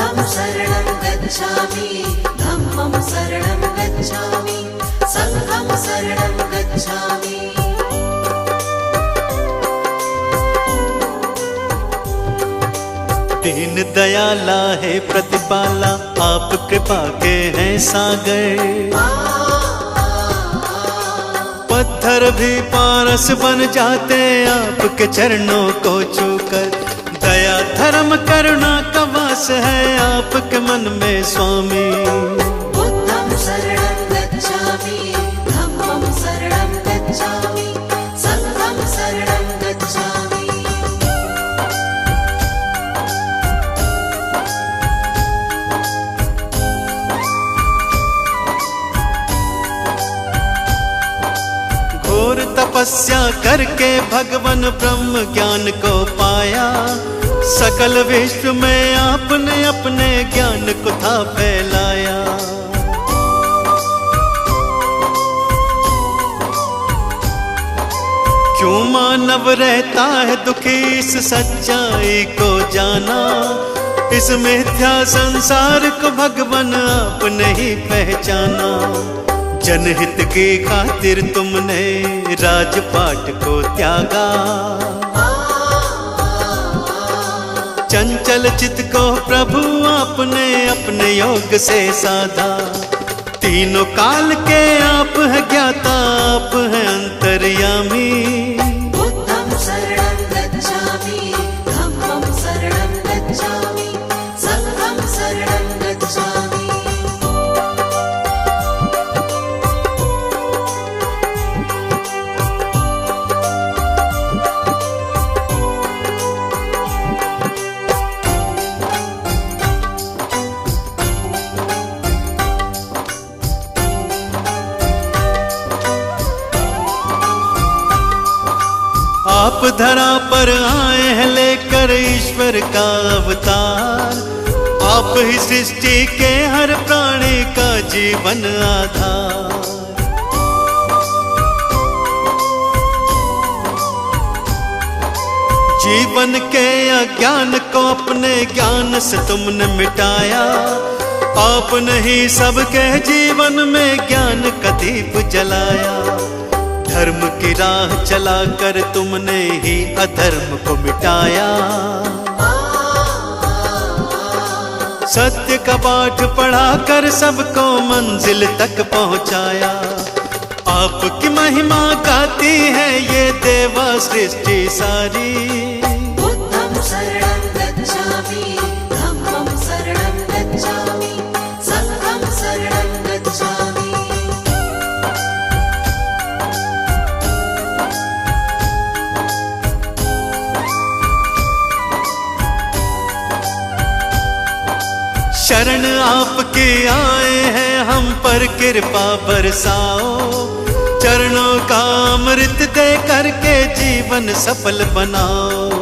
बुद्धं शरणं गच्छामि, धम्मं शरणं गच्छामि, संघं शरणं गच्छामि। दीन दयाला है प्रतिपाला, आप कृपा के हैं सागर। पत्थर भी पारस बन जाते आपके चरणों को छूकर। दया धर्म करुणा का वास है आपके मन में स्वामी। बुद्धं शरणं गच्छामि, धम्मं शरणं गच्छामि, संघं शरणं गच्छामि। घोर तपस्या करके भगवान ब्रह्म ज्ञान को पाया। सकल विश्व में आपने अपने ज्ञान को था फैलाया। क्यों मानव रहता है दुखी इस सच्चाई को जाना। इस मिथ्या संसार को भगवान आपने ही पहचाना। जनहित की खातिर तुमने राजपाट को त्यागा। चंचल चित्त को प्रभु आपने अपने योग से साधा। तीनों काल के आप है ज्ञाता, आप है अंतर्यामी। बुद्धं शरणं गच्छामि, धम्मं शरणं गच्छामि, संघं शरणं गच्छामि। आप धरा पर आए हैं लेकर ईश्वर का अवतार। आप ही सृष्टि के हर प्राणी का जीवन आधार। जीवन के अज्ञान को अपने ज्ञान से तुमने मिटाया। आपने ही सबके जीवन में ज्ञान का दीप जलाया। धर्म की राह चलाकर तुमने ही अधर्म को मिटाया। सत्य का पाठ पढ़ाकर सबको मंजिल तक पहुंचाया। आपकी महिमा गाती है ये देवा सृष्टि सारी। बुद्धं शरणं गच्छामि, धम्मं शरणं गच्छामि, संघं शरणं गच्छामि। शरण आपके आए हैं हम पर कृपा बरसाओ। चरणों का अमृत दे करके जीवन सफल बनाओ।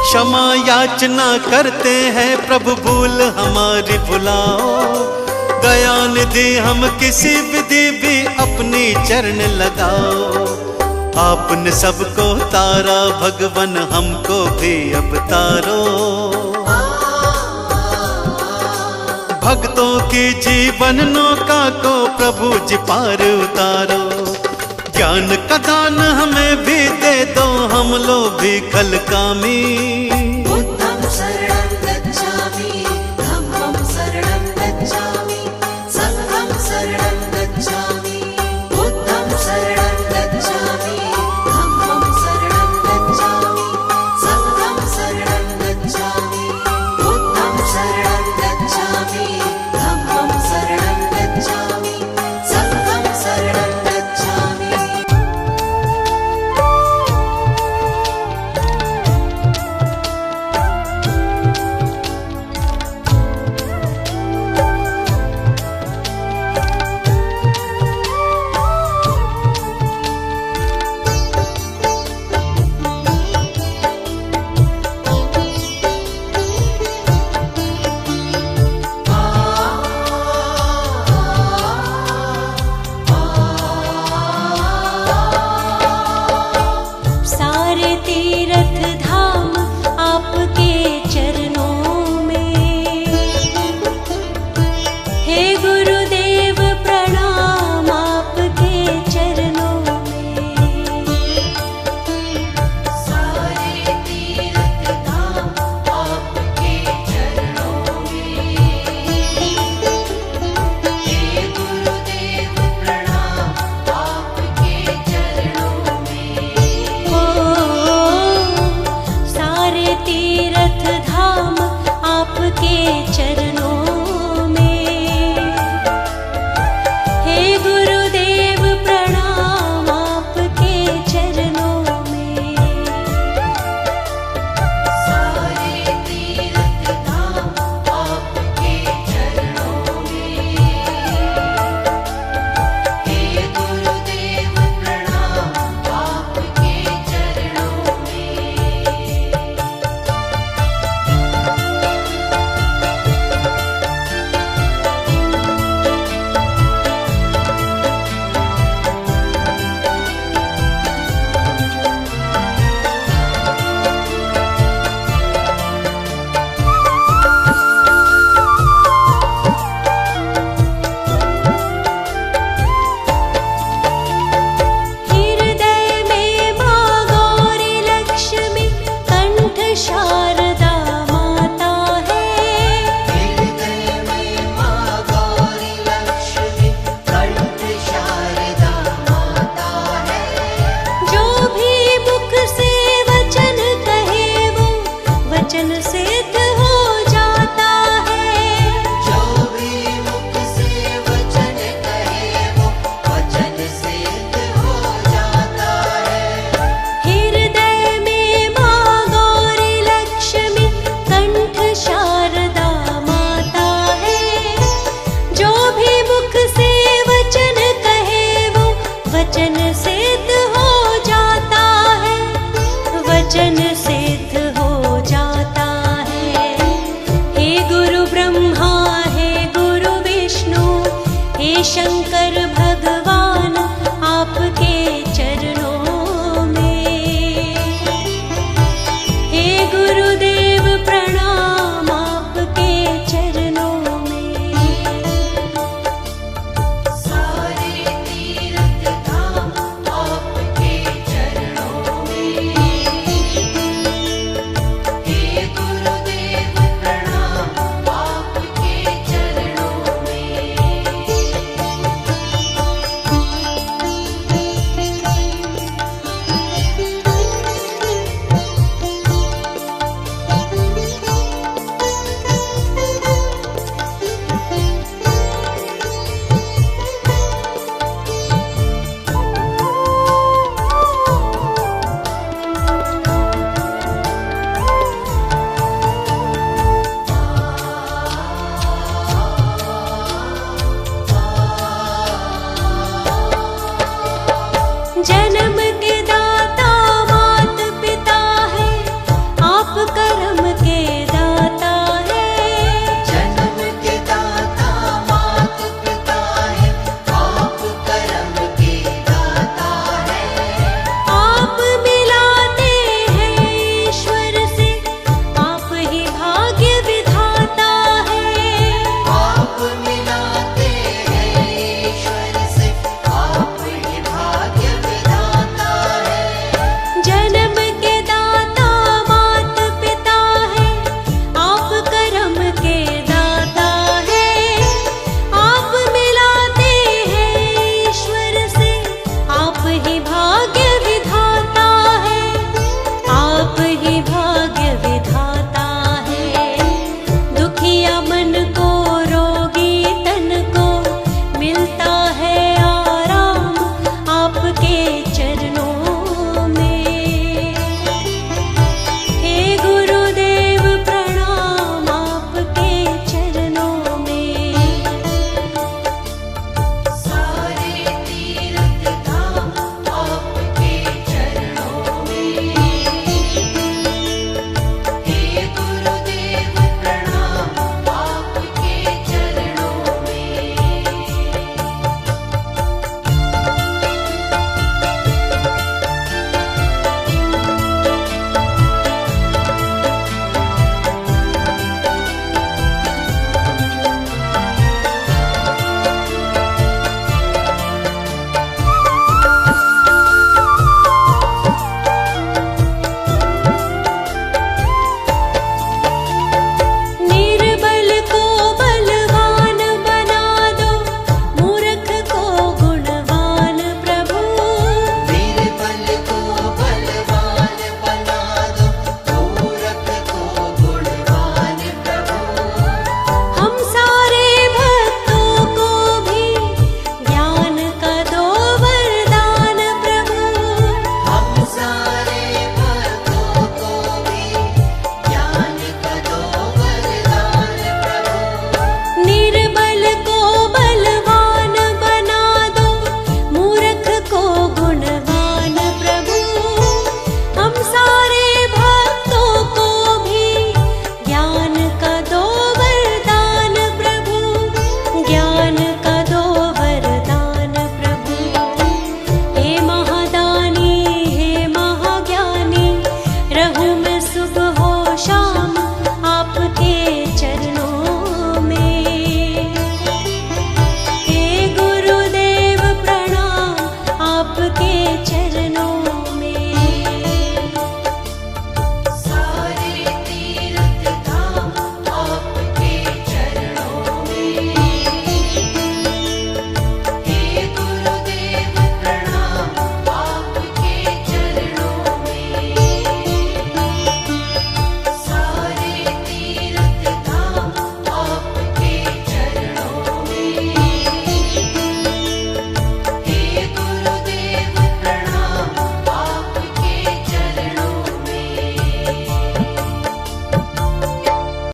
क्षमा याचना करते हैं प्रभु भूल हमारी भुलाओ। दया निधि हम किसी विधि भी अपनी चरण लगाओ। आपने सबको तारा भगवान हमको भी अब तारो। भक्तों की जीवन नौका को प्रभु जी पार उतारो। ज्ञान का दान हमें भी दे दो, हम लोग भी कल कामी। बुद्धं शरणं गच्छामि, धम्मं शरणं गच्छामि, संघं शरणं गच्छामि। बुद्धं शरणं गच्छामि, धम्मं शरणं गच्छामि, संघं शरणं गच्छामि। बुद्धं शरणं गच्छामि, धम्मं शरणं गच्छामि, संघं शरणं गच्छामि। चरण